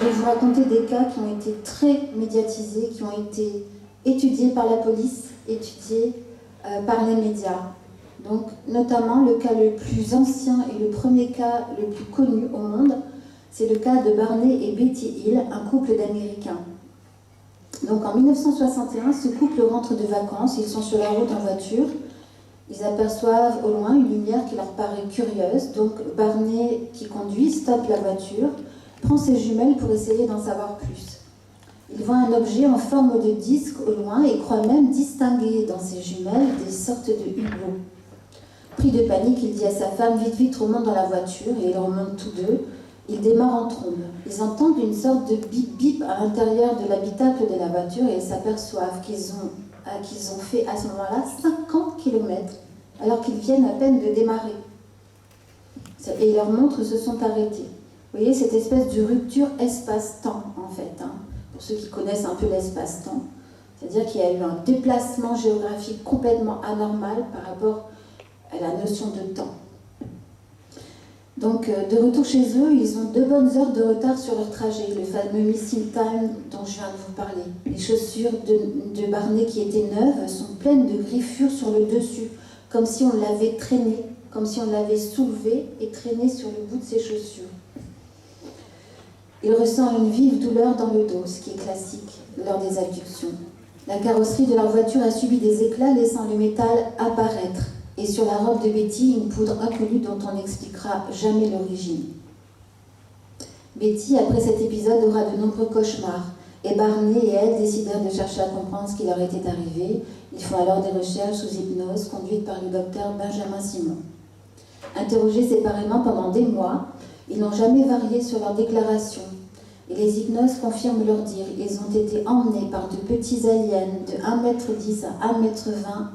Je vais vous raconter des cas qui ont été très médiatisés, qui ont été étudiés par la police, étudiés par les médias. Donc, notamment, le cas le plus ancien et le premier cas le plus connu au monde, c'est le cas de Barney et Betty Hill, un couple d'Américains. Donc, en 1961, ce couple rentre de vacances, ils sont sur la route en voiture, ils aperçoivent au loin une lumière qui leur paraît curieuse, donc Barney, qui conduit, stoppe la voiture, prend ses jumelles pour essayer d'en savoir plus. Il voit un objet en forme de disque au loin et croit même distinguer dans ses jumelles des sortes de hublots. Pris de panique, il dit à sa femme « Vite, vite, remonte dans la voiture » et ils remontent tous deux. Ils démarrent en trombe. Ils entendent une sorte de bip-bip à l'intérieur de l'habitacle de la voiture et ils s'aperçoivent qu'ils ont fait à ce moment-là 50 km alors qu'ils viennent à peine de démarrer. Et leurs montres se sont arrêtées. Vous voyez cette espèce de rupture espace-temps en fait, hein, pour ceux qui connaissent un peu l'espace-temps. C'est-à-dire qu'il y a eu un déplacement géographique complètement anormal par rapport à la notion de temps. Donc, de retour chez eux, ils ont 2 bonnes heures de retard sur leur trajet, le fameux missing time dont je viens de vous parler. Les chaussures de Barney qui étaient neuves sont pleines de griffures sur le dessus, comme si on l'avait traîné, comme si on l'avait soulevé et traîné sur le bout de ses chaussures. Il ressent une vive douleur dans le dos, ce qui est classique lors des abductions. La carrosserie de leur voiture a subi des éclats, laissant le métal apparaître. Et sur la robe de Betty, une poudre inconnue dont on n'expliquera jamais l'origine. Betty, après cet épisode, aura de nombreux cauchemars. Et Barney et elle décidèrent de chercher à comprendre ce qui leur était arrivé. Ils font alors des recherches sous hypnose, conduites par le docteur Benjamin Simon. Interrogés séparément pendant des mois, ils n'ont jamais varié sur leurs déclarations. Et les hypnoses confirment leur dire. Ils ont été emmenés par de petits aliens de 1,10 m à 1,20 m,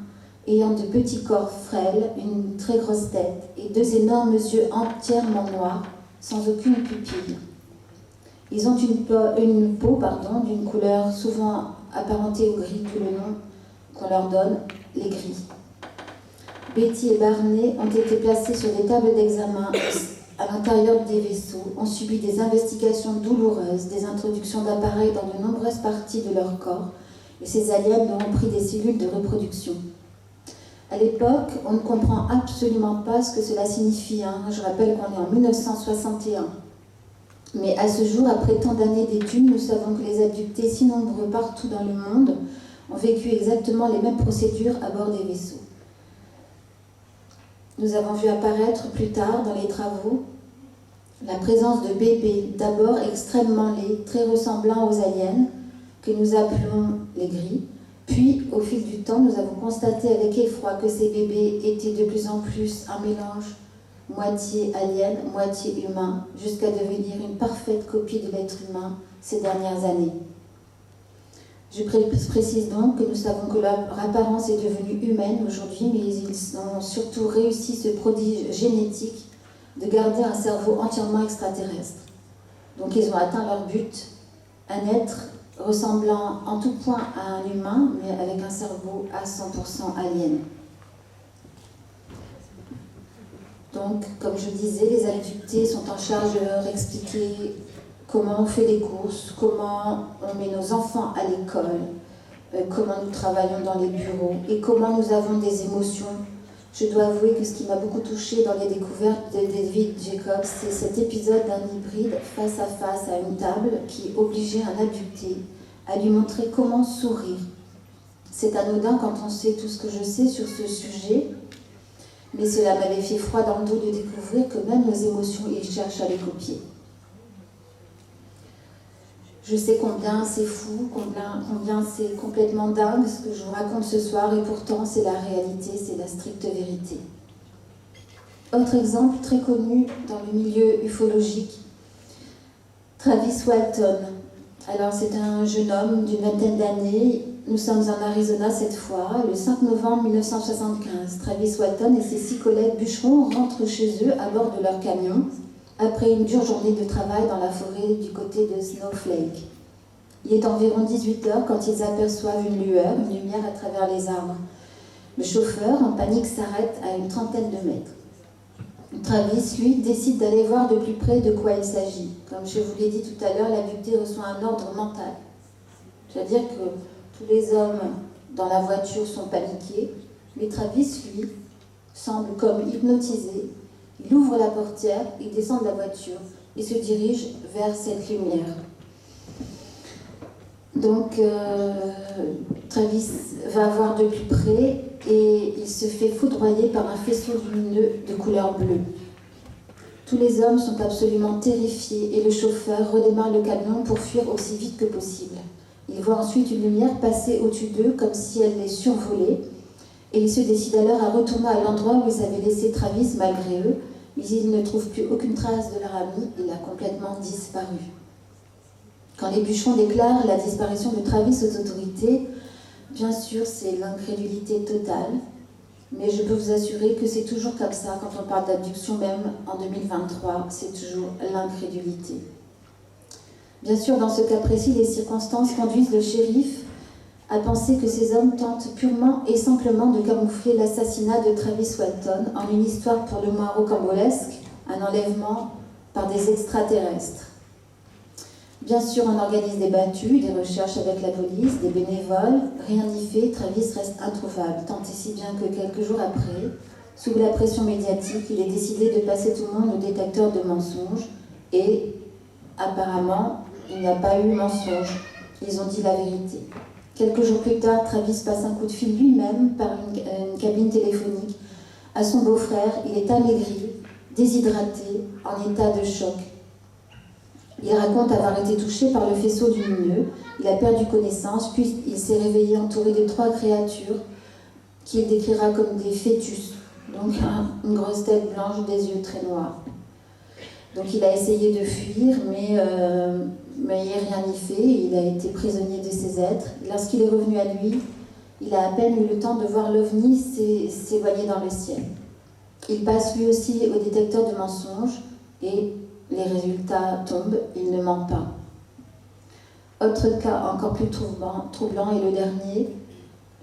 ayant de petits corps frêles, une très grosse tête et 2 énormes yeux entièrement noirs, sans aucune pupille. Ils ont une peau d'une couleur souvent apparentée au gris, d'où le nom qu'on leur donne, les gris. Betty et Barney ont été placés sur des tables d'examen à l'intérieur des vaisseaux, ont subi des investigations douloureuses, des introductions d'appareils dans de nombreuses parties de leur corps, et ces aliens leur ont pris des cellules de reproduction. À l'époque, on ne comprend absolument pas ce que cela signifie. Je rappelle qu'on est en 1961. Mais à ce jour, après tant d'années d'études, nous savons que les abductés, si nombreux partout dans le monde, ont vécu exactement les mêmes procédures à bord des vaisseaux. Nous avons vu apparaître plus tard dans les travaux la présence de bébés, d'abord extrêmement laids, très ressemblants aux aliens, que nous appelons les gris. Puis, au fil du temps, nous avons constaté avec effroi que ces bébés étaient de plus en plus un mélange moitié alien, moitié humain, jusqu'à devenir une parfaite copie de l'être humain ces dernières années. Je précise donc que nous savons que leur apparence est devenue humaine aujourd'hui, mais ils ont surtout réussi ce prodige génétique de garder un cerveau entièrement extraterrestre. Donc ils ont atteint leur but, un être ressemblant en tout point à un humain, mais avec un cerveau à 100% alien. Donc, comme je disais, les abductés sont en charge de leur expliquer comment on fait les courses, comment on met nos enfants à l'école, comment nous travaillons dans les bureaux et comment nous avons des émotions. Je dois avouer que ce qui m'a beaucoup touchée dans les découvertes de David Jacobs, c'est cet épisode d'un hybride face à face à une table qui obligeait un abducté à lui montrer comment sourire. C'est anodin quand on sait tout ce que je sais sur ce sujet, mais cela m'avait fait froid dans le dos de découvrir que même nos émotions, ils cherchent à les copier. Je sais combien c'est fou, combien c'est complètement dingue ce que je vous raconte ce soir, et pourtant c'est la réalité, c'est la stricte vérité. Autre exemple très connu dans le milieu ufologique, Travis Walton. Alors c'est un jeune homme d'une vingtaine d'années, nous sommes en Arizona cette fois, le 5 novembre 1975. Travis Walton et ses 6 collègues bûcherons rentrent chez eux à bord de leur camion, après une dure journée de travail dans la forêt du côté de Snowflake. Il est environ 18 heures quand ils aperçoivent une lueur, une lumière à travers les arbres. Le chauffeur, en panique, s'arrête à une trentaine de mètres. Travis, lui, décide d'aller voir de plus près de quoi il s'agit. Comme je vous l'ai dit tout à l'heure, l'abducté reçoit un ordre mental. C'est-à-dire que tous les hommes dans la voiture sont paniqués, mais Travis, lui, semble comme hypnotisé. Il ouvre la portière, il descend de la voiture et se dirige vers cette lumière. Donc, Travis va voir de plus près et il se fait foudroyer par un faisceau lumineux de couleur bleue. Tous les hommes sont absolument terrifiés et le chauffeur redémarre le camion pour fuir aussi vite que possible. Il voit ensuite une lumière passer au-dessus d'eux comme si elle les survolait et il se décide alors à retourner à l'endroit où ils avaient laissé Travis malgré eux, mais il ne trouve plus aucune trace de leur ami, il a complètement disparu. Quand les bûcherons déclarent la disparition de Travis aux autorités, bien sûr, c'est l'incrédulité totale, mais je peux vous assurer que c'est toujours comme ça quand on parle d'abduction, même en 2023, c'est toujours l'incrédulité. Bien sûr, dans ce cas précis, les circonstances conduisent le shérif à penser que ces hommes tentent purement et simplement de camoufler l'assassinat de Travis Walton en une histoire pour le moins rocambolesque, un enlèvement par des extraterrestres. Bien sûr, on organise des battues, des recherches avec la police, des bénévoles. Rien n'y fait, Travis reste introuvable, tant et si bien que quelques jours après, sous la pression médiatique, il est décidé de passer tout le monde au détecteur de mensonges. Et apparemment, il n'y a pas eu mensonge. Ils ont dit la vérité. Quelques jours plus tard, Travis passe un coup de fil lui-même par une cabine téléphonique à son beau-frère. Il est amaigri, déshydraté, en état de choc. Il raconte avoir été touché par le faisceau lumineux, il a perdu connaissance, puis il s'est réveillé entouré de 3 créatures qu'il décrira comme des fœtus, donc une grosse tête blanche, des yeux très noirs. Donc il a essayé de fuir, mais rien n'y fait, il a été prisonnier de ces êtres. Lorsqu'il est revenu à lui, il a à peine eu le temps de voir l'OVNI s'éloigner dans le ciel. Il passe lui aussi au détecteur de mensonges et les résultats tombent, il ne ment pas. Autre cas encore plus troublant est le dernier,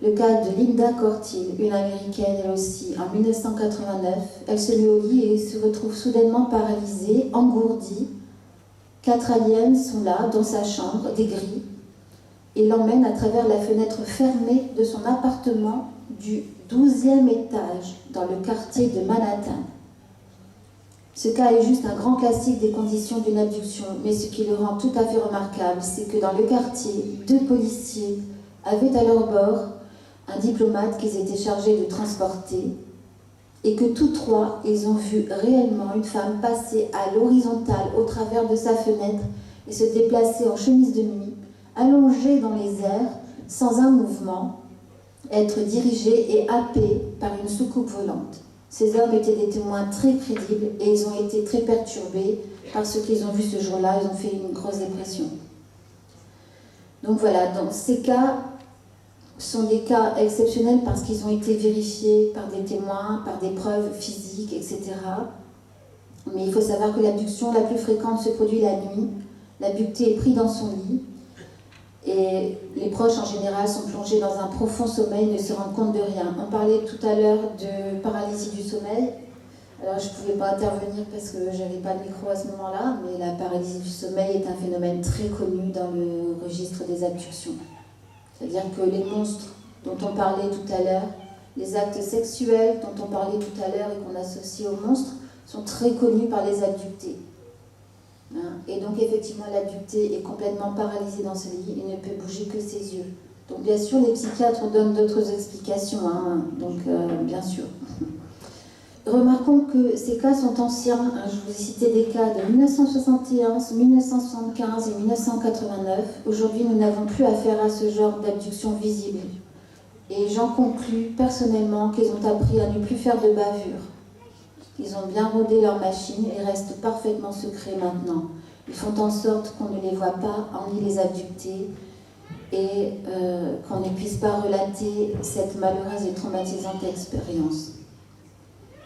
le cas de Linda Cortil, une américaine elle aussi, en 1989. Elle se met au lit et se retrouve soudainement paralysée, engourdie. 4 aliens sont là, dans sa chambre, des gris, et l'emmènent à travers la fenêtre fermée de son appartement du 12e étage, dans le quartier de Manhattan. Ce cas est juste un grand classique des conditions d'une abduction, mais ce qui le rend tout à fait remarquable, c'est que dans le quartier, 2 policiers avaient à leur bord un diplomate qu'ils étaient chargés de transporter, et que tous 3, ils ont vu réellement une femme passer à l'horizontale au travers de sa fenêtre et se déplacer en chemise de nuit, allongée dans les airs, sans un mouvement, être dirigée et happée par une soucoupe volante. Ces hommes étaient des témoins très crédibles et ils ont été très perturbés par ce qu'ils ont vu ce jour-là. Ils ont fait une grosse dépression. Donc voilà, donc ces cas sont des cas exceptionnels parce qu'ils ont été vérifiés par des témoins, par des preuves physiques, etc. Mais il faut savoir que l'abduction la plus fréquente se produit la nuit. L'abducté est pris dans son lit et les proches en général sont plongés dans un profond sommeil, ne se rendent compte de rien. On parlait tout à l'heure de paralysie du sommeil. Alors je ne pouvais pas intervenir parce que je n'avais pas de micro à ce moment-là, mais la paralysie du sommeil est un phénomène très connu dans le registre des abductions. C'est-à-dire que les monstres dont on parlait tout à l'heure, les actes sexuels dont on parlait tout à l'heure et qu'on associe aux monstres, sont très connus par les abductés. Et donc effectivement l'abducté est complètement paralysé dans ce lit, il ne peut bouger que ses yeux. Donc bien sûr les psychiatres donnent d'autres explications, bien sûr. Remarquons que ces cas sont anciens, je vous ai cité des cas de 1971, 1975 et 1989. Aujourd'hui nous n'avons plus affaire à ce genre d'abduction visible. Et j'en conclus personnellement qu'ils ont appris à ne plus faire de bavures. Ils ont bien rodé leur machine et restent parfaitement secrets maintenant. Ils font en sorte qu'on ne les voit pas, ni les abductés, et qu'on ne puisse pas relater cette malheureuse et traumatisante expérience.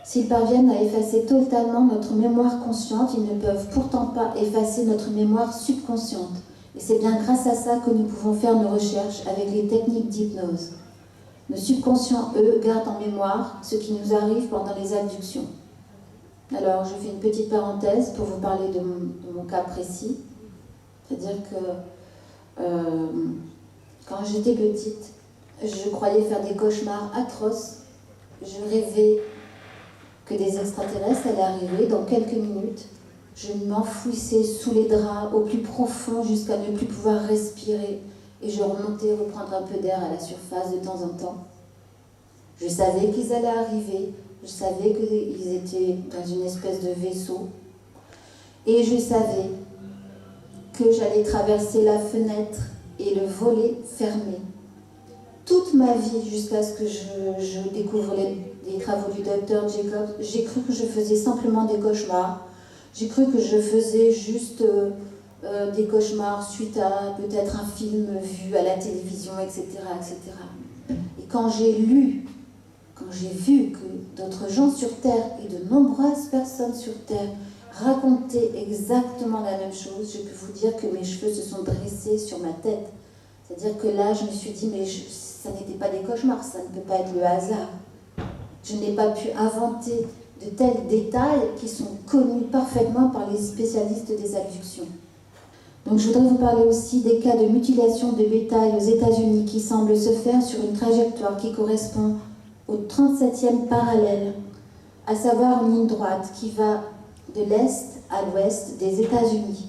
S'ils parviennent à effacer totalement notre mémoire consciente, ils ne peuvent pourtant pas effacer notre mémoire subconsciente. Et c'est bien grâce à ça que nous pouvons faire nos recherches avec les techniques d'hypnose. Nos subconscients, eux, gardent en mémoire ce qui nous arrive pendant les abductions. Alors, je fais une petite parenthèse pour vous parler de mon cas précis. C'est-à-dire que quand j'étais petite, je croyais faire des cauchemars atroces. Je rêvais que des extraterrestres allaient arriver dans quelques minutes. Je m'enfouissais sous les draps au plus profond jusqu'à ne plus pouvoir respirer. Et je remontais reprendre un peu d'air à la surface de temps en temps. Je savais qu'ils allaient arriver. Je savais qu'ils étaient dans une espèce de vaisseau. Et je savais que j'allais traverser la fenêtre et le volet fermé. Toute ma vie, jusqu'à ce que je découvre les travaux du docteur Jacob, j'ai cru que je faisais simplement des cauchemars. J'ai cru que je faisais juste des cauchemars suite à peut-être un film vu à la télévision, etc., etc. Et quand j'ai vu que d'autres gens sur Terre et de nombreuses personnes sur Terre racontaient exactement la même chose, je peux vous dire que mes cheveux se sont dressés sur ma tête. C'est-à-dire que là, je me suis dit, mais ça n'était pas des cauchemars, ça ne peut pas être le hasard. Je n'ai pas pu inventer de tels détails qui sont connus parfaitement par les spécialistes des abductions. Donc je voudrais vous parler aussi des cas de mutilation de bétail aux États-Unis qui semblent se faire sur une trajectoire qui correspond au 37e parallèle, à savoir une ligne droite qui va de l'est à l'ouest des États-Unis.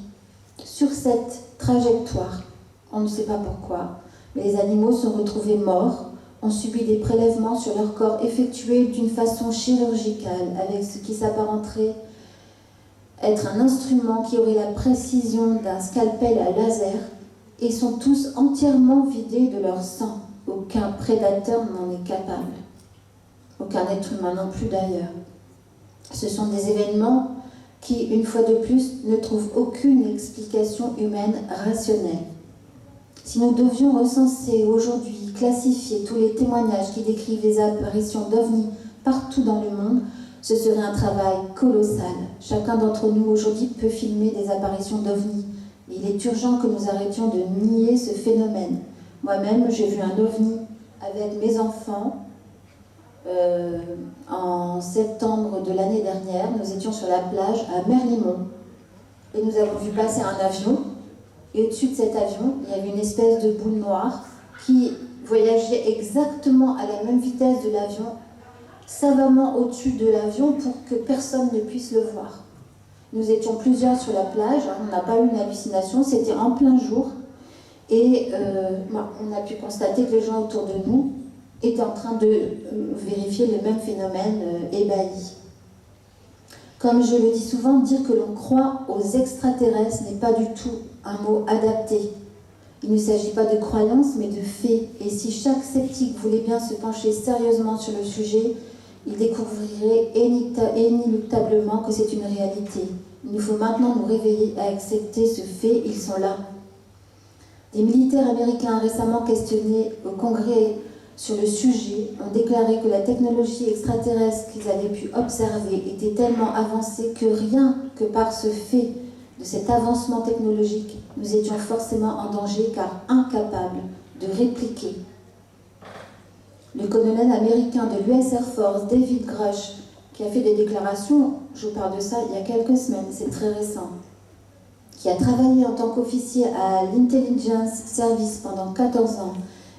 Sur cette trajectoire, on ne sait pas pourquoi, mais les animaux sont retrouvés morts, ont subi des prélèvements sur leur corps effectués d'une façon chirurgicale, avec ce qui s'apparenterait être un instrument qui aurait la précision d'un scalpel à laser, et sont tous entièrement vidés de leur sang. Aucun prédateur n'en est capable. Aucun être humain non plus d'ailleurs. Ce sont des événements qui, une fois de plus, ne trouvent aucune explication humaine rationnelle. Si nous devions recenser aujourd'hui, classifier tous les témoignages qui décrivent les apparitions d'ovnis partout dans le monde, ce serait un travail colossal. Chacun d'entre nous aujourd'hui peut filmer des apparitions d'ovnis. Il est urgent que nous arrêtions de nier ce phénomène. Moi-même, j'ai vu un ovni avec mes enfants en septembre de l'année dernière. Nous étions sur la plage à Merlimont et nous avons vu passer un avion. Et au-dessus de cet avion, il y avait une espèce de boule noire qui voyageait exactement à la même vitesse de l'avion, savamment au-dessus de l'avion pour que personne ne puisse le voir. Nous étions plusieurs sur la plage, on n'a pas eu une hallucination, c'était en plein jour. Et on a pu constater que les gens autour de nous étaient en train de vérifier le même phénomène ébahi. Comme je le dis souvent, dire que l'on croit aux extraterrestres n'est pas du tout un mot adapté. Il ne s'agit pas de croyance, mais de faits. Et si chaque sceptique voulait bien se pencher sérieusement sur le sujet, il découvrirait inéluctablement que c'est une réalité. Il nous faut maintenant nous réveiller à accepter ce fait, ils sont là. Des militaires américains récemment questionnés au Congrès sur le sujet ont déclaré que la technologie extraterrestre qu'ils avaient pu observer était tellement avancée que rien que par ce fait de cet avancement technologique, nous étions forcément en danger car incapables de répliquer. Le colonel américain de l'US Air Force, David Grush, qui a fait des déclarations, je vous parle de ça il y a quelques semaines, c'est très récent, qui a travaillé en tant qu'officier à l'Intelligence Service pendant 14 ans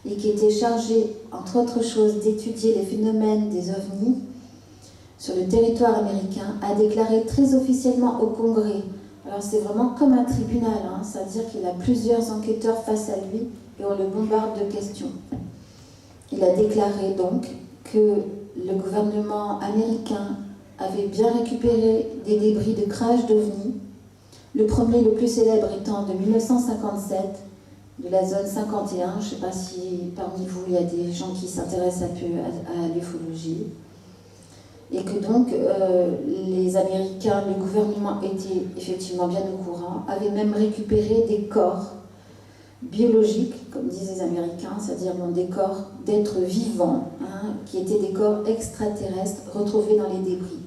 et qui était chargé, entre autres choses, d'étudier les phénomènes des ovnis sur le territoire américain, a déclaré très officiellement au Congrès. Alors c'est vraiment comme un tribunal, c'est-à-dire qu'il a plusieurs enquêteurs face à lui et on le bombarde de questions. Il a déclaré donc que le gouvernement américain avait bien récupéré des débris de crash d'ovnis, le premier, le plus célèbre étant de 1957, de la zone 51. Je ne sais pas si parmi vous il y a des gens qui s'intéressent un peu à l'ufologie. Et que donc les Américains, le gouvernement était effectivement bien au courant, avaient même récupéré des corps biologiques, comme disent les Américains, c'est-à-dire des corps d'êtres vivants, qui étaient des corps extraterrestres retrouvés dans les débris.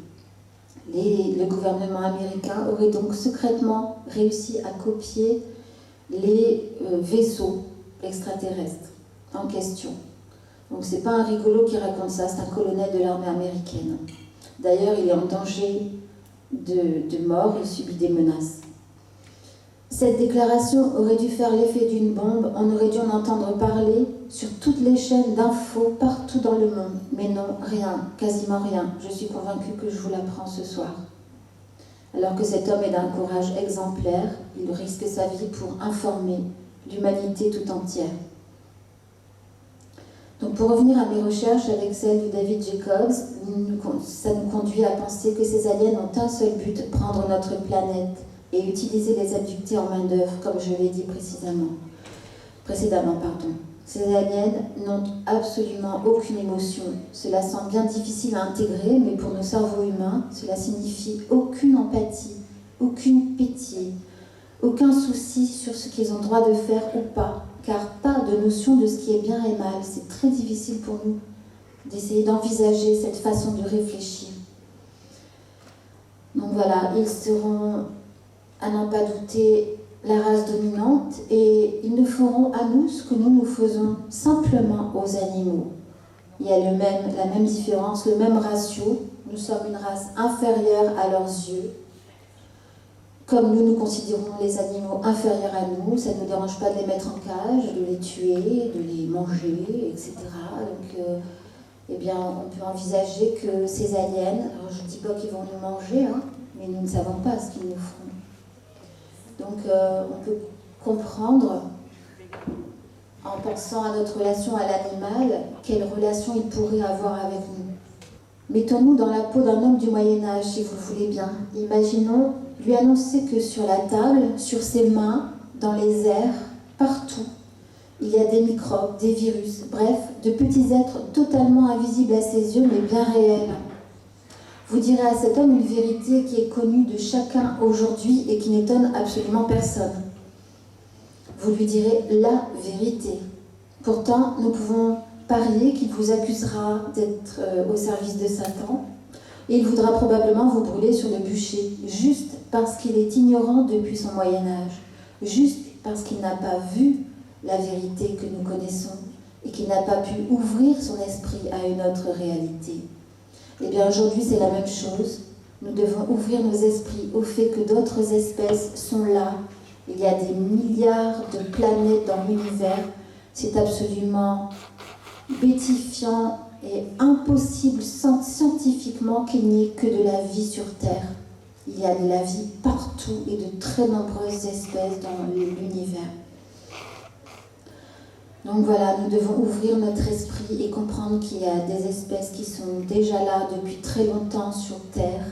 Le gouvernement américain aurait donc secrètement réussi à copier les vaisseaux extraterrestres en question. Donc c'est pas un rigolo qui raconte ça, c'est un colonel de l'armée américaine. D'ailleurs, il est en danger de mort et subit des menaces. Cette déclaration aurait dû faire l'effet d'une bombe, on aurait dû en entendre parler sur toutes les chaînes d'infos partout dans le monde. Mais non, rien, quasiment rien. Je suis convaincue que je vous l'apprends ce soir. Alors que cet homme est d'un courage exemplaire, il risque sa vie pour informer l'humanité tout entière. Donc pour revenir à mes recherches avec celle de David Jacobs, ça nous conduit à penser que ces aliens ont un seul but, prendre notre planète et utiliser les abductés en main d'œuvre, comme je l'ai dit précédemment. Ces aliens n'ont absolument aucune émotion. Cela semble bien difficile à intégrer, mais pour nos cerveaux humains, cela signifie aucune empathie, aucune pitié, aucun souci sur ce qu'ils ont le droit de faire ou pas, car pas de notion de ce qui est bien et mal. C'est très difficile pour nous d'essayer d'envisager cette façon de réfléchir. Donc voilà, ils seront, à n'en pas douter, la race dominante, et ils nous feront à nous ce que nous faisons simplement aux animaux. Il y a la même différence, le même ratio. Nous sommes une race inférieure à leurs yeux. Comme nous considérons les animaux inférieurs à nous, ça ne nous dérange pas de les mettre en cage, de les tuer, de les manger, etc. Donc, eh bien, on peut envisager que ces aliens, alors je ne dis pas qu'ils vont nous manger, hein, mais nous ne savons pas ce qu'ils nous feront. Donc on peut comprendre, en pensant à notre relation à l'animal, quelle relation il pourrait avoir avec nous. Mettons-nous dans la peau d'un homme du Moyen-Âge, si vous le voulez bien. Imaginons lui annoncer que sur la table, sur ses mains, dans les airs, partout, il y a des microbes, des virus, bref, de petits êtres totalement invisibles à ses yeux, mais bien réels. Vous direz à cet homme une vérité qui est connue de chacun aujourd'hui et qui n'étonne absolument personne. Vous lui direz la vérité. Pourtant, nous pouvons parier qu'il vous accusera d'être au service de Satan et il voudra probablement vous brûler sur le bûcher, juste parce qu'il est ignorant depuis son Moyen-Âge, juste parce qu'il n'a pas vu la vérité que nous connaissons et qu'il n'a pas pu ouvrir son esprit à une autre réalité. Eh bien, aujourd'hui, c'est la même chose. Nous devons ouvrir nos esprits au fait que d'autres espèces sont là. Il y a des milliards de planètes dans l'univers. C'est absolument bêtifiant et impossible scientifiquement qu'il n'y ait que de la vie sur Terre. Il y a de la vie partout et de très nombreuses espèces dans l'univers. Donc voilà, nous devons ouvrir notre esprit et comprendre qu'il y a des espèces qui sont déjà là depuis très longtemps sur Terre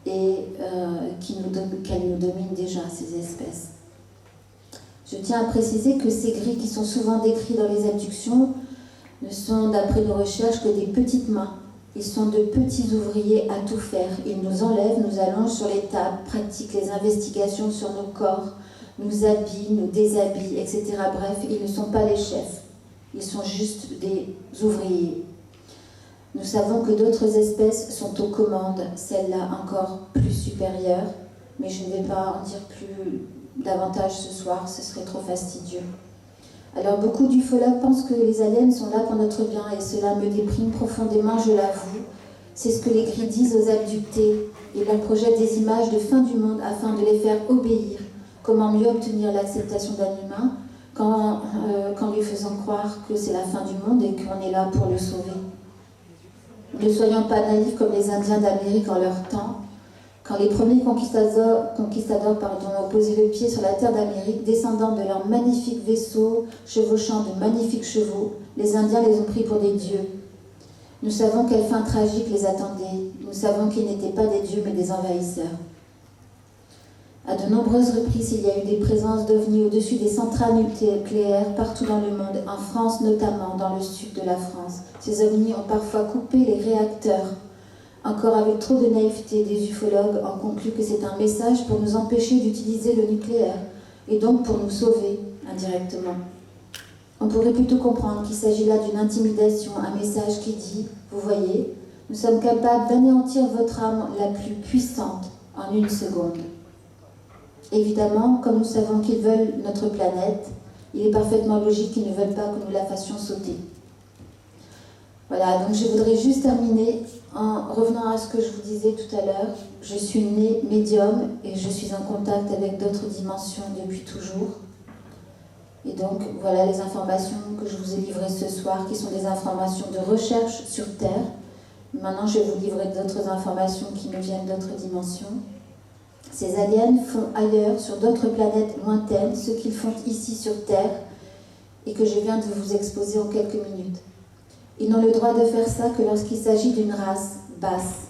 et qu'elles nous dominent déjà, ces espèces. Je tiens à préciser que ces gris qui sont souvent décrits dans les abductions ne sont, d'après nos recherches, que des petites mains. Ils sont de petits ouvriers à tout faire. Ils nous enlèvent, nous allongent sur les tables, pratiquent les investigations sur nos corps, nous habillent, nous déshabillent, etc. Bref, ils ne sont pas les chefs. Ils sont juste des ouvriers. Nous savons que d'autres espèces sont aux commandes, celles-là encore plus supérieures, mais je ne vais pas en dire plus davantage ce soir, ce serait trop fastidieux. Alors beaucoup d'ufologues pensent que les aliens sont là pour notre bien et cela me déprime profondément, je l'avoue. C'est ce que les gris disent aux abductés. Ils leur projettent des images de fin du monde afin de les faire obéir. Comment mieux obtenir l'acceptation d'un humain qu'en lui faisant croire que c'est la fin du monde et qu'on est là pour le sauver. Ne soyons pas naïfs comme les Indiens d'Amérique en leur temps. Quand les premiers conquistadors ont posé le pied sur la terre d'Amérique, descendant de leurs magnifiques vaisseaux, chevauchant de magnifiques chevaux, les Indiens les ont pris pour des dieux. Nous savons quelle fin tragique les attendait. Nous savons qu'ils n'étaient pas des dieux mais des envahisseurs. À de nombreuses reprises, il y a eu des présences d'ovnis au-dessus des centrales nucléaires partout dans le monde, en France notamment, dans le sud de la France. Ces ovnis ont parfois coupé les réacteurs. Encore avec trop de naïveté, des ufologues ont conclu que c'est un message pour nous empêcher d'utiliser le nucléaire, et donc pour nous sauver indirectement. On pourrait plutôt comprendre qu'il s'agit là d'une intimidation, un message qui dit « Vous voyez, nous sommes capables d'anéantir votre âme la plus puissante en une seconde. » Évidemment, comme nous savons qu'ils veulent notre planète, il est parfaitement logique qu'ils ne veulent pas que nous la fassions sauter. Voilà, donc je voudrais juste terminer en revenant à ce que je vous disais tout à l'heure. Je suis née médium et je suis en contact avec d'autres dimensions depuis toujours. Et donc, voilà les informations que je vous ai livrées ce soir, qui sont des informations de recherche sur Terre. Maintenant, je vais vous livrer d'autres informations qui nous viennent d'autres dimensions. Ces aliens font ailleurs, sur d'autres planètes lointaines, ce qu'ils font ici sur Terre, et que je viens de vous exposer en quelques minutes. Ils n'ont le droit de faire ça que lorsqu'il s'agit d'une race basse.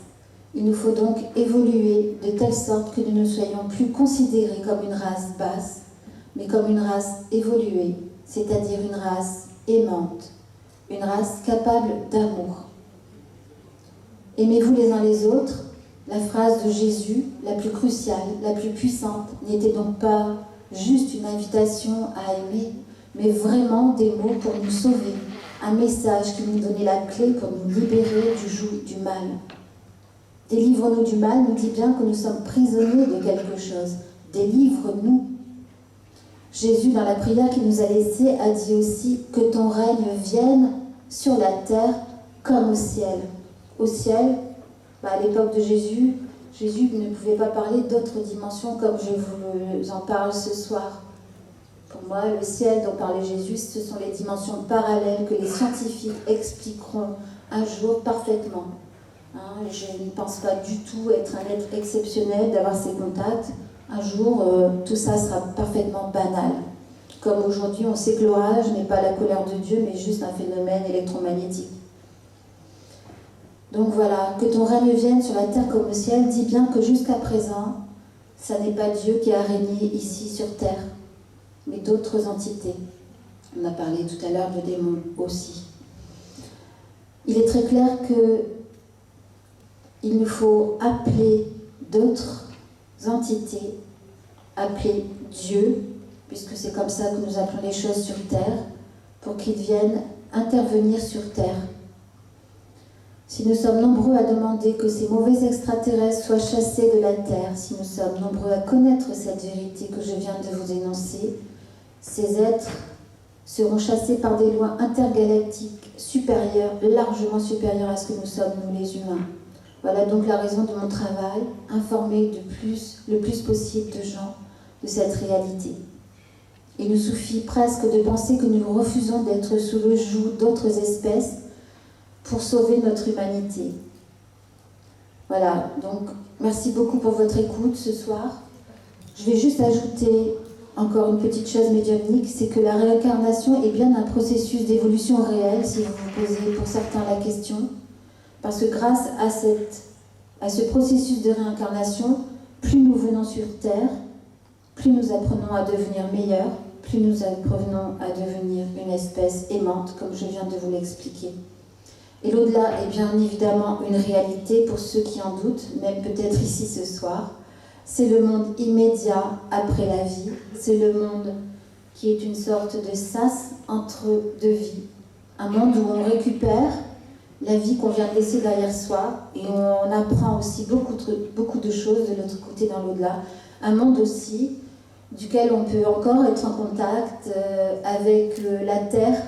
Il nous faut donc évoluer de telle sorte que nous ne soyons plus considérés comme une race basse, mais comme une race évoluée, c'est-à-dire une race aimante, une race capable d'amour. Aimez-vous les uns les autres. La phrase de Jésus, la plus cruciale, la plus puissante, n'était donc pas juste une invitation à aimer, mais vraiment des mots pour nous sauver, un message qui nous donnait la clé pour nous libérer du joug du mal. Délivre-nous du mal nous dit bien que nous sommes prisonniers de quelque chose. Délivre-nous. Jésus, dans la prière qu'il nous a laissée, a dit aussi que ton règne vienne sur la terre comme au ciel. Au ciel, à l'époque de Jésus, Jésus ne pouvait pas parler d'autres dimensions comme je vous en parle ce soir. Pour moi, le ciel dont parlait Jésus, ce sont les dimensions parallèles que les scientifiques expliqueront un jour parfaitement. Je ne pense pas du tout être un être exceptionnel, d'avoir ces contacts. Un jour, tout ça sera parfaitement banal. Comme aujourd'hui, on sait que l'orage n'est pas la colère de Dieu, mais juste un phénomène électromagnétique. Donc voilà, que ton règne vienne sur la terre comme au ciel, dit bien que jusqu'à présent, ça n'est pas Dieu qui a régné ici sur terre, mais d'autres entités. On a parlé tout à l'heure de démons aussi. Il est très clair qu'il nous faut appeler d'autres entités, appeler Dieu, puisque c'est comme ça que nous appelons les choses sur terre, pour qu'ils viennent intervenir sur terre. Si nous sommes nombreux à demander que ces mauvais extraterrestres soient chassés de la Terre, si nous sommes nombreux à connaître cette vérité que je viens de vous énoncer, ces êtres seront chassés par des lois intergalactiques supérieures, largement supérieures à ce que nous sommes, nous les humains. Voilà donc la raison de mon travail, informer le plus possible de gens de cette réalité. Il nous suffit presque de penser que nous refusons d'être sous le joug d'autres espèces pour sauver notre humanité. Voilà, donc merci beaucoup pour votre écoute ce soir. Je vais juste ajouter encore une petite chose médiumnique, c'est que la réincarnation est bien un processus d'évolution réelle, si vous vous posez pour certains la question, parce que grâce à ce processus de réincarnation, plus nous venons sur Terre, plus nous apprenons à devenir meilleurs, plus nous apprenons à devenir une espèce aimante, comme je viens de vous l'expliquer. Et l'au-delà est bien évidemment une réalité pour ceux qui en doutent, même peut-être ici ce soir. C'est le monde immédiat après la vie. C'est le monde qui est une sorte de sas entre deux vies. Un monde où on récupère la vie qu'on vient de laisser derrière soi et on apprend aussi beaucoup de choses de l'autre côté dans l'au-delà. Un monde aussi duquel on peut encore être en contact avec la Terre,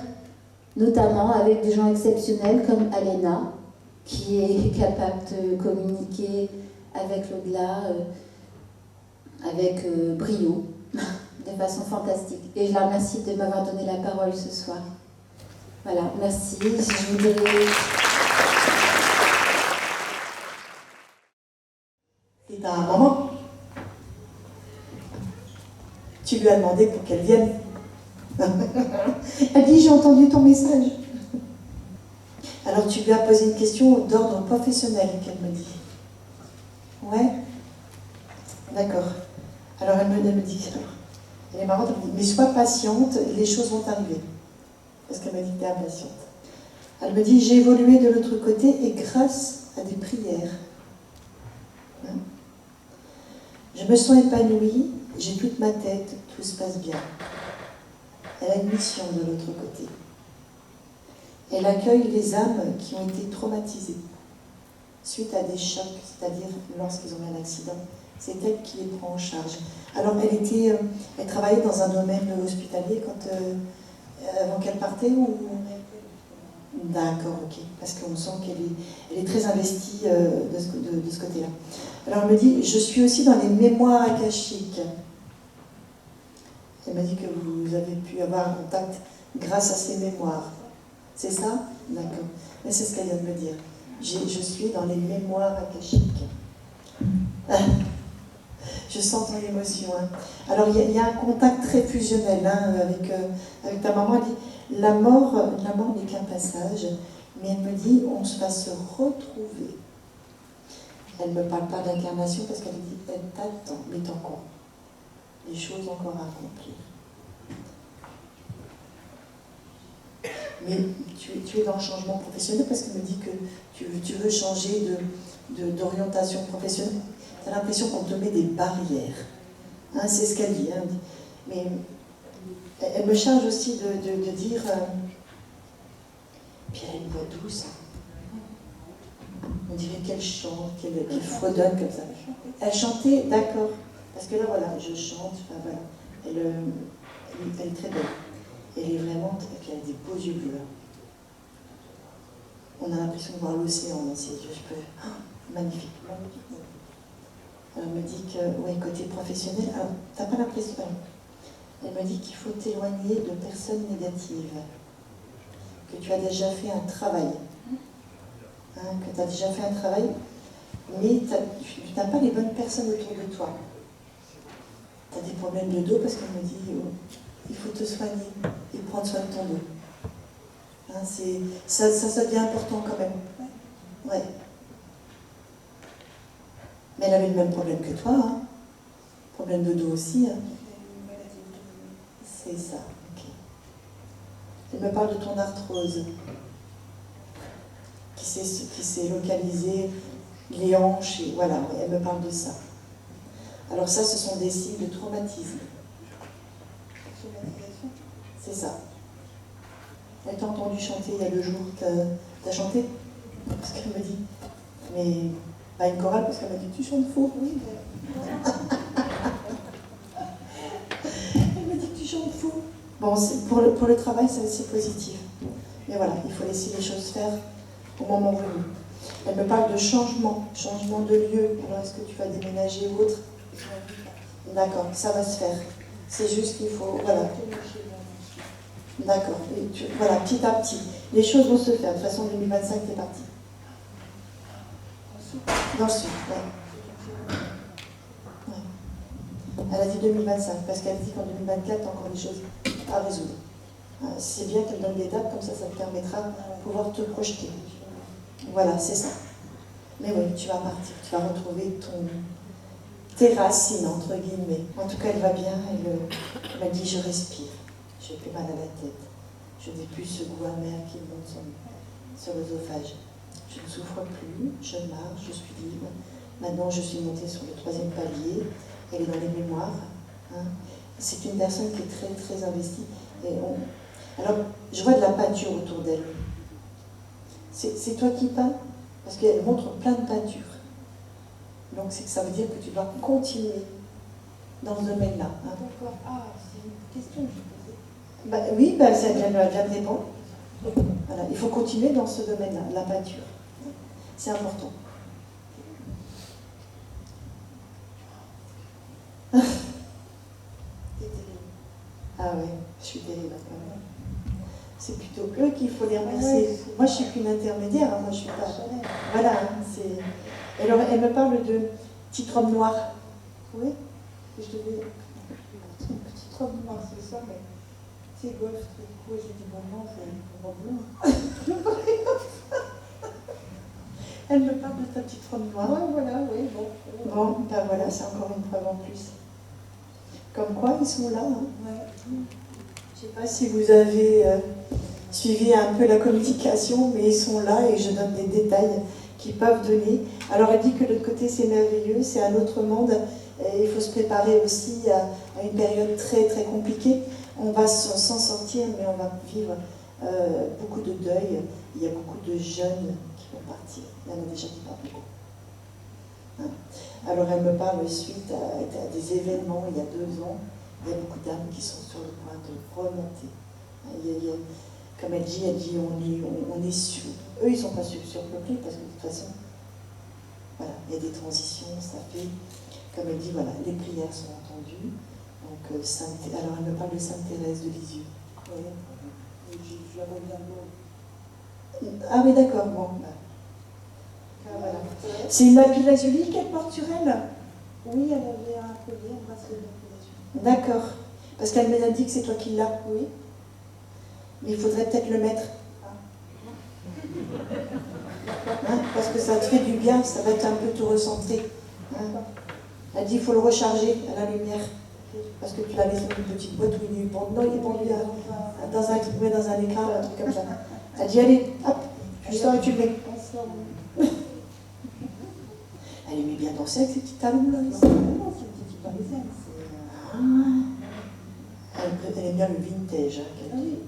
notamment avec des gens exceptionnels comme Alena, qui est capable de communiquer avec l'au-delà, avec brio, de façon fantastique. Et je la remercie de m'avoir donné la parole ce soir. Voilà, merci. Je voudrais... Et ta maman, tu lui as demandé pour qu'elle vienne. Elle dit, j'ai entendu ton message. Alors tu lui as posé une question d'ordre professionnel, qu'elle me dit. Ouais. D'accord. Alors elle me dit, elle est marrante, elle me dit, mais sois patiente, les choses vont arriver. Parce qu'elle m'a dit que t'es impatiente. Elle me dit, j'ai évolué de l'autre côté et grâce à des prières. Hein? Je me sens épanouie, j'ai toute ma tête, tout se passe bien. Elle a une mission de l'autre côté. Elle accueille les âmes qui ont été traumatisées suite à des chocs, c'est-à-dire lorsqu'ils ont eu un accident. C'est elle qui les prend en charge. Alors elle travaillait dans un domaine hospitalier avant qu'elle partait ou D'accord, ok. Parce qu'on sent qu'elle est très investie de ce côté-là. Alors, elle me dit, je suis aussi dans les mémoires akashiques. Elle m'a dit que vous avez pu avoir un contact grâce à ces mémoires. C'est ça? D'accord. Mais c'est ce qu'elle vient de me dire. Je suis dans les mémoires akashiques. Je sens ton émotion. Hein. Alors, il y a un contact très fusionnel hein, avec ta maman. Elle dit, la mort n'est qu'un passage, mais elle me dit, on va se retrouver. Elle ne me parle pas d'incarnation parce qu'elle dit, elle t'attend, mais t'as encore des choses encore à accomplir. Mais tu es dans le changement professionnel parce qu'elle me dit que tu veux changer d'orientation professionnelle. Tu as l'impression qu'on te met des barrières. Hein, c'est ce qu'elle dit. Hein. Mais elle me charge aussi de dire... puis elle a une voix douce. On dirait qu'elle chante, qu'elle fredonne comme ça. Elle chantait, d'accord. Parce que là, voilà, je chante. Enfin, voilà. Elle est très belle. Elle est vraiment... Elle a des beaux yeux bleus. On a l'impression de voir l'océan dans ses yeux. Magnifique. Elle me dit que, oui, côté professionnel, t'as pas l'impression. Elle me dit qu'il faut t'éloigner de personnes négatives, que tu as déjà fait un travail, que tu as déjà fait un travail, mais tu n'as pas les bonnes personnes autour de toi. Tu as des problèmes de dos parce qu'elle me dit, il faut te soigner et prendre soin de ton dos. Hein, ça devient important quand même. Ouais. Mais elle avait le même problème que toi, hein. Problème de dos aussi. Hein. C'est ça, ok. Elle me parle de ton arthrose, qui s'est localisée, les hanches, et voilà, elle me parle de ça. Alors ça, ce sont des signes de traumatisme. C'est ça. Elle t'a entendu chanter il y a 2 jours, t'as chanté? Parce qu'elle me dit, mais pas une chorale, parce qu'elle m'a dit, tu chantes faux. Oui, elle m'a dit que tu chantes faux. Bon, pour le travail, c'est positif. Mais voilà, il faut laisser les choses faire au moment venu. Elle me parle de changement de lieu. Alors, est-ce que tu vas déménager ou autre? D'accord, ça va se faire. C'est juste qu'il faut... Voilà. D'accord. Voilà, petit à petit. Les choses vont se faire. De toute façon, 2025, t'es parti. Dans le sud, ouais. Ouais. Elle a dit 2025, parce qu'elle dit qu'en 2024, tu as encore des choses à résoudre. C'est bien qu'elle donne des dates, comme ça te permettra de pouvoir te projeter. Voilà, c'est ça. Mais oui, tu vas partir, tu vas retrouver tes racines, entre guillemets. En tout cas, elle va bien, elle m'a dit, je respire, j'ai plus mal à la tête, je n'ai plus ce goût amer qui monte sur l'œsophage. Je ne souffre plus, je marche, je suis libre. Maintenant, je suis montée sur le 3e palier, elle est dans les mémoires. Hein. C'est une personne qui est très, très investie. Alors, je vois de la peinture autour d'elle. C'est toi qui peins? Parce qu'elle montre plein de peintures. Donc ça veut dire que tu dois continuer dans ce domaine-là. Hein. D'accord. Ah, c'est une question que je posais. Oui, ça vient de répondre. Voilà, il faut continuer dans ce domaine-là, la peinture. C'est important. Ah ouais, je suis terrible quand même. C'est plutôt eux qu'il faut les remercier. Ouais, moi, je suis qu'une intermédiaire, hein, moi je suis pas... Voilà, c'est... Alors, elle me parle de petite robe noire. Oui, je devais... Une petite robe noire, c'est ça, mais c'est golf, du coup, j'ai dit, bon, non, c'est une robe noire. Elle me parle de ta petite robe noire. Ouais, voilà, oui, bon. Bon, ben voilà, c'est encore une preuve en plus. Comme quoi, ils sont là. Hein. Ouais. Je ne sais pas si vous avez suivi un peu la communication, mais ils sont là et je donne des détails qu'ils peuvent donner. Alors elle dit que de l'autre côté c'est merveilleux, c'est un autre monde, et il faut se préparer aussi à une période très très compliquée. On va s'en sortir, mais on va vivre beaucoup de deuil. Il y a beaucoup de jeunes qui vont partir. Il y en a déjà qui partent beaucoup. Hein. Alors elle me parle suite à des événements il y a 2 ans. Il y a beaucoup d'âmes qui sont sur le point de remonter. comme elle dit, on est sur... Eux, ils ne sont pas surpeuplés parce que de toute façon, voilà, il y a des transitions, ça fait... Comme elle dit, voilà, les prières sont entendues. Donc, alors, elle me parle de Sainte Thérèse de Lisieux. Oui, je la reviens de Ah, mais d'accord, bon. Voilà. C'est une lapis lazuli qu'elle porte sur elle? Oui, elle avait un collier, un bracelet d'appellation. D'accord. Parce qu'elle m'a dit que c'est toi qui l'as. Oui. Mais il faudrait peut-être le mettre. Hein, parce que ça te fait du bien, ça va un peu tout recentrer. Hein. Elle dit qu'il faut le recharger à la lumière. Parce que tu l'as laissé dans une petite boîte où il est pendu. Non, il est pendu dans un écran, un truc comme ça. Elle dit allez, hop, tu sors et tu le mets. Elle aimait bien danser avec ses petits talons là. Non, c'est une petite parisienne. Elle aime bien le vintage. Ah oui.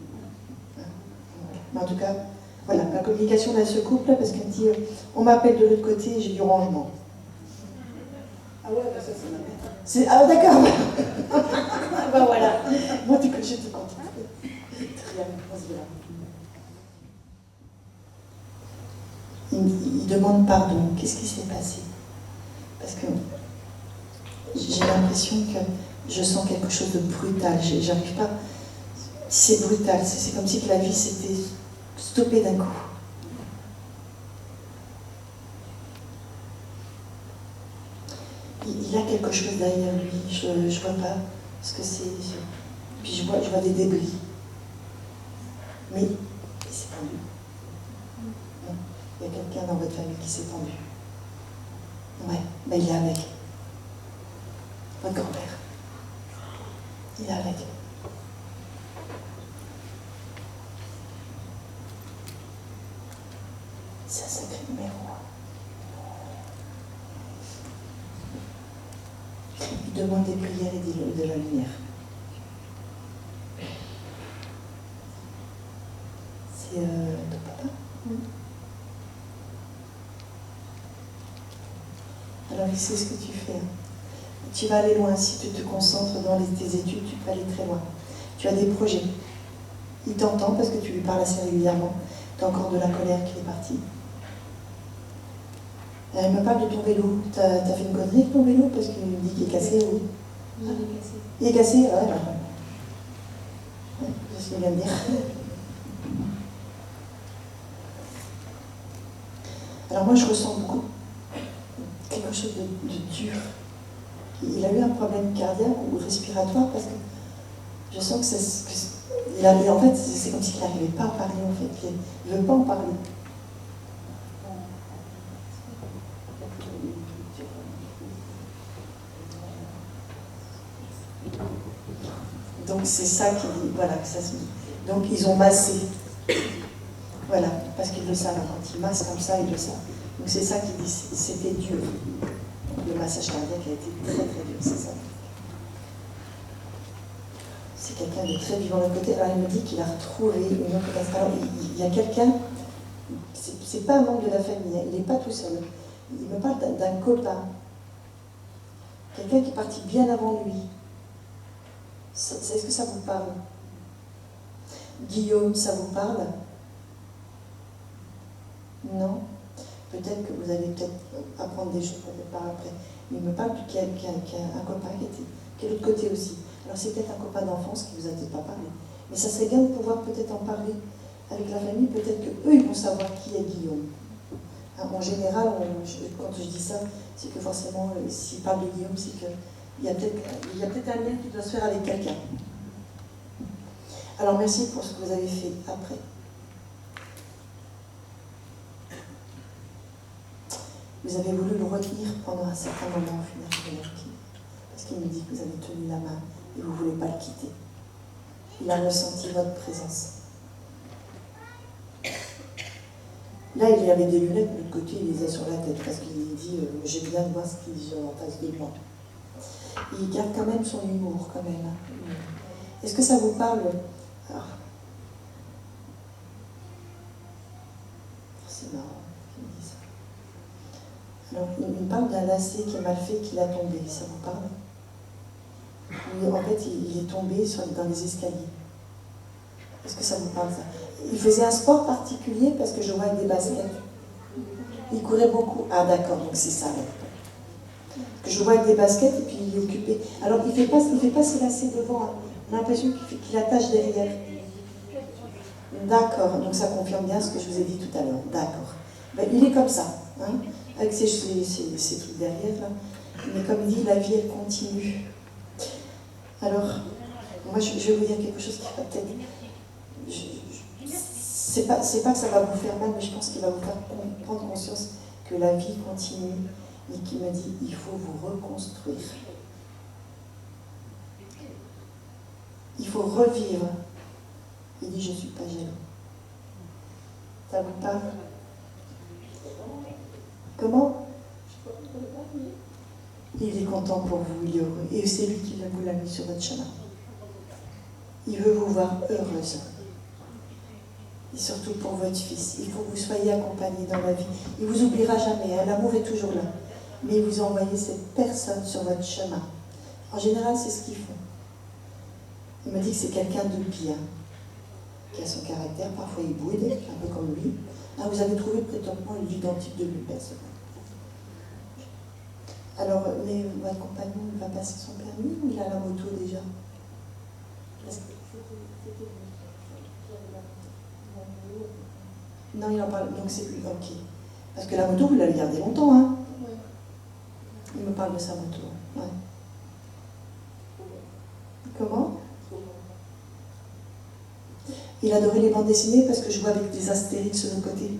Mais en tout cas, voilà, la communication de ce couple, parce qu'elle dit on m'appelle de l'autre côté et j'ai du rangement. Ah ouais, bah ça c'est ma mère. Ah d'accord. Bah voilà. Moi, j'étais contente. Très bien, on se verra. Il demande pardon. Qu'est-ce qui s'est passé? Parce que j'ai l'impression que je sens quelque chose de brutal. J'arrive pas. C'est brutal. C'est comme si que la vie s'était stoppée d'un coup. Il a quelque chose derrière lui. Je vois pas ce que c'est. Puis je vois des débris. Mais il s'est pendu. Il y a quelqu'un dans votre famille qui s'est pendu. Ouais, mais il est avec. Votre grand-père. Il est avec. C'est un sacré numéro. Il demande des prières et de la lumière. C'est ton papa? Alors il sait ce que tu fais. Tu vas aller loin. Si tu te concentres dans tes études, tu peux aller très loin. Tu as des projets. Il t'entend parce que tu lui parles assez régulièrement. Tu as encore de la colère qui est partie. Elle me parle de ton vélo. Tu as fait une connerie avec ton vélo parce qu'il me dit qu'il est cassé ou... Il est cassé. Il est cassé? Ouais, bah. Ouais, c'est ce qu'il vient de dire. Alors moi je ressens beaucoup quelque chose de dur. Il a eu un problème cardiaque ou respiratoire parce que je sens que en fait c'est comme s'il n'arrivait pas à parler en fait. Il ne veut pas en parler. Donc c'est ça qui dit, voilà, que ça se dit. Donc ils ont massé. Voilà, parce qu'ils le savent. Quand ils massent comme ça, ils le savent. Donc c'est ça qui dit, c'était dur. Le massage cardiaque a été très très dur, c'est ça. C'est quelqu'un de très vivant de l'autre côté. Alors il me dit qu'il a retrouvé une autre personne. Alors il y a quelqu'un, c'est pas un membre de la famille, il n'est pas tout seul. Il me parle d'un copain. Quelqu'un qui est parti bien avant lui. Est-ce que ça vous parle? Guillaume, ça vous parle? Non? Peut-être que vous allez peut-être apprendre des choses peut-être par après. Mais il me parle qu'il y a un copain qui est de l'autre côté aussi. Alors c'est peut-être un copain d'enfance qui vous a peut-être pas parlé. Mais ça serait bien de pouvoir peut-être en parler avec la famille. Peut-être qu'eux, ils vont savoir qui est Guillaume. Hein, en général, quand je dis ça, c'est que forcément, s'ils parlent de Guillaume, c'est qu'il y a peut-être un lien qui doit se faire avec quelqu'un. Alors merci pour ce que vous avez fait après. Vous avez voulu le retenir pendant un certain moment, finalement, parce qu'il me dit que vous avez tenu la main et vous ne voulez pas le quitter. Il a ressenti votre présence. Là, il y avait des lunettes, de l'autre côté, il les a sur la tête, parce qu'il dit j'ai bien de voir ce qu'il dit en face de moi. Il garde quand même son humour, quand même. Est-ce que ça vous parle? Alors, c'est marrant qu'il me dise ça. Alors, il me parle d'un lacet qui est mal fait, qu'il a tombé. Ça vous parle? En fait, il est tombé dans les escaliers. Est-ce que ça vous parle, ça? Il faisait un sport particulier parce que je vois avec des baskets. Il courait beaucoup. Ah d'accord, donc c'est ça. Ouais. Que je vois avec des baskets et puis il est occupé. Alors il fait pas ses lacets devant. Hein. On a l'impression qu'il attache derrière. D'accord, donc ça confirme bien ce que je vous ai dit tout à l'heure. D'accord. Ben, il est comme ça, hein, avec ses trucs derrière là. Mais comme il dit, la vie elle continue. Alors, moi je vais vous dire quelque chose qui va peut-être. C'est pas que ça va vous faire mal, mais je pense qu'il va vous faire prendre conscience que la vie continue et qu'il m'a dit il faut vous reconstruire. Il faut revivre. Il dit je ne suis pas jaloux. Ça vous parle? Comment? Il est content pour vous, il est heureux. Et c'est lui qui vous l'a mis sur votre chemin. Il veut vous voir heureuse. Et surtout pour votre fils. Il faut que vous soyez accompagnés dans la vie. Il ne vous oubliera jamais, hein. L'amour est toujours là. Mais il vous a envoyé cette personne sur votre chemin. En général, c'est ce qu'ils font. Il me dit que c'est quelqu'un de bien, qui a son caractère. Parfois, il boude, un peu comme lui. Ah, vous avez trouvé prétendument l'identique de lui, personne. Alors, mais votre compagnon, il va passer son permis ou il a la moto déjà? Non, il en parle, donc c'est plus ok. Parce que la moto, vous l'avez gardée longtemps, hein? Il me parle de sa moto. Ouais. Comment? Il adorait les bandes dessinées parce que je vois avec des astérix de l'autre côté.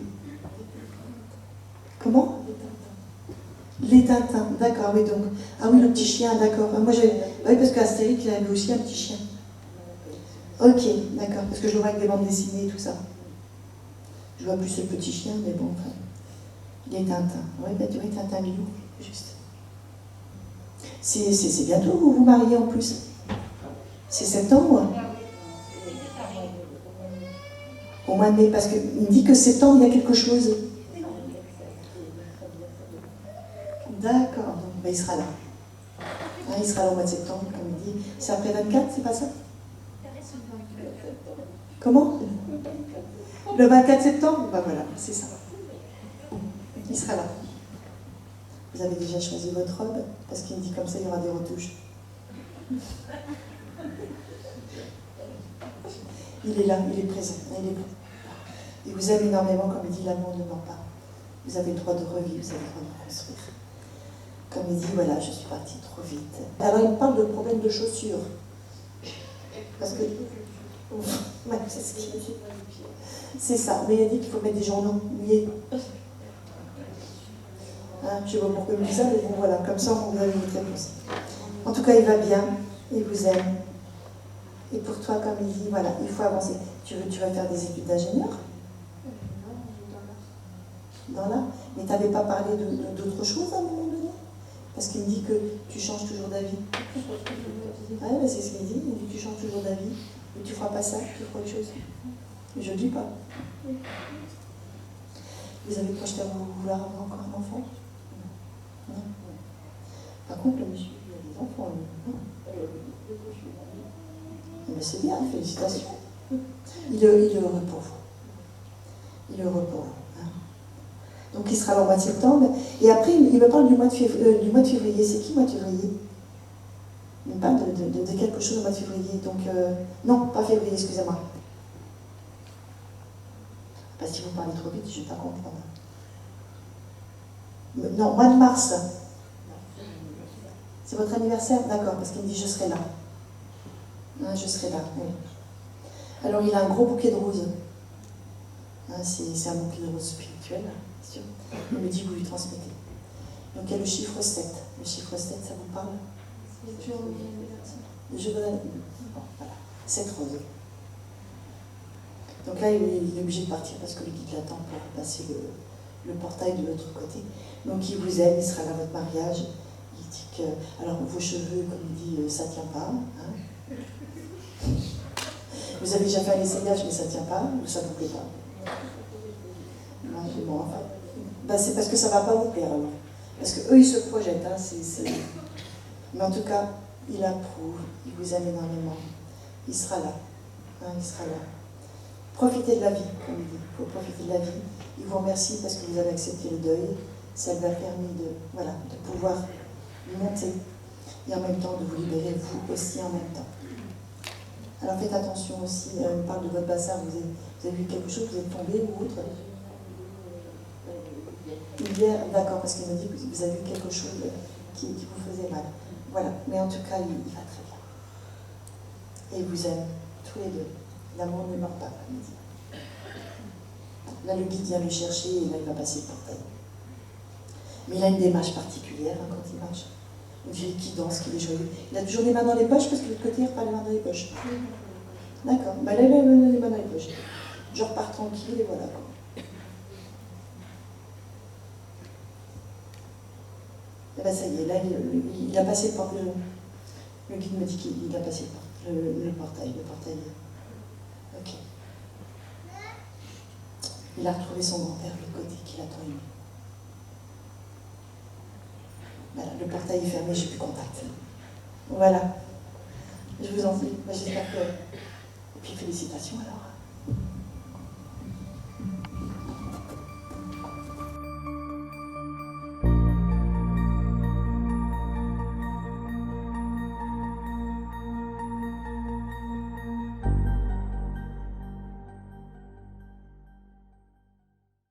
Comment? Les Tintins, d'accord, oui, donc. Ah oui, le petit chien, d'accord. Moi, oui, parce qu'Astérix, il avait aussi un petit chien. Ok, d'accord, parce que je le vois avec des bandes dessinées et tout ça. Je vois plus le petit chien, mais bon, enfin. Les Tintins. Oui, bah, tu vois, Tintin Milou, juste. C'est bientôt que vous vous mariez en plus. C'est septembre. Au mois de mai, parce qu'il me dit que septembre, il y a quelque chose. D'accord, donc bah, il sera là. Hein, il sera là au mois de septembre, comme il dit. C'est après 24, c'est pas ça? Comment? Le 24 septembre? Bah voilà, c'est ça. Il sera là. Vous avez déjà choisi votre robe? Parce qu'il me dit comme ça, il y aura des retouches. Il est là, il est présent. Il vous aime énormément, comme il dit, l'amour ne ment pas. Vous avez le droit de revivre, vous avez le droit de construire. Comme il dit, voilà, je suis partie trop vite. Alors il me parle de problème de chaussures. Parce que... Ouais, c'est ce qu'il dit. C'est ça, mais il a dit qu'il faut mettre des journaux mouillés. Hein, je ne sais pas pourquoi il me dit ça, mais bon, voilà, comme ça, vous avez votre réponse. En tout cas, il va bien, il vous aime. Et pour toi, comme il dit, voilà, il faut avancer. Tu vas faire des études d'ingénieur? Dans l'art. Mais tu n'avais pas parlé d'autre chose à un moment donné? Parce qu'il me dit que tu changes toujours d'avis. Ouais, mais c'est ce qu'il dit. Il dit que tu changes toujours d'avis. Mais tu ne feras pas ça, tu feras autre chose. Mais je ne dis pas. Vous avez projeté à vouloir avoir encore un enfant? Non. Par contre, le monsieur, il a des enfants, lui. Mais c'est bien, félicitations. Il est heureux pour vous. Il est heureux pour vous. Hein. Donc il sera là au mois de septembre. Et après, il me parle du mois de février. C'est qui le mois de février? Il me parle de quelque chose au mois de février. Donc, non, pas février, excusez-moi. Parce que si vous parlez trop vite, je ne vais pas comprendre. Non, mois de mars. C'est votre anniversaire? D'accord, parce qu'il me dit je serai là. Hein, je serai là, oui. Alors il a un gros bouquet de roses. Hein, c'est un bouquet de roses spirituel, bien sûr. Il me dit que vous lui transmettez. Donc il y a le chiffre 7. Le chiffre 7, ça vous parle? Le jeu de la... Bon, voilà. 7 roses. Donc là, il est obligé de partir parce que le guide l'attend pour passer le portail de l'autre côté. Donc il vous aime, il sera là à votre mariage. Il dit que... Alors vos cheveux, comme il dit, ça ne tient pas. Hein. Vous avez déjà fait un essayage, mais ça ne tient pas, ou ça ne vous plaît pas? Ouais, bon, enfin, ben c'est parce que ça ne va pas vous plaire alors. Parce qu'eux, ils se projettent. Hein, Mais en tout cas, il approuve, il vous aime énormément. Il sera là. Hein, il sera là. Profitez de la vie, comme il dit. Il faut profiter de la vie. Il vous remercie parce que vous avez accepté le deuil. Ça lui a permis de pouvoir monter et en même temps de vous libérer, vous aussi en même temps. Alors faites attention aussi, on parle de votre bassin, vous avez vu quelque chose, vous êtes tombé ou autre? Hier, d'accord, parce qu'il me dit que vous avez vu quelque chose qui vous faisait mal. Voilà, mais en tout cas, il va très bien. Et il vous aime, tous les deux. L'amour ne meurt pas, comme il dit. Là, le guide vient le chercher et là, il va passer le portail. Mais il a une démarche particulière quand il marche. Une fille qui danse, qui est joyeux. Il a toujours les mains dans les poches parce que de l'autre côté, il repart les mains dans les poches. D'accord. Bah là, il a les mains dans les poches. Je repars tranquille et voilà. Et bien ça y est, là, il a passé le portail. Le guide me dit qu'il a passé le portail. Ok. Il a retrouvé son grand-père de l'autre côté, qu'il a tant aimé. Voilà, le portail est fermé, j'ai plus contact. Voilà. Je vous en prie. J'espère que... Et puis félicitations alors.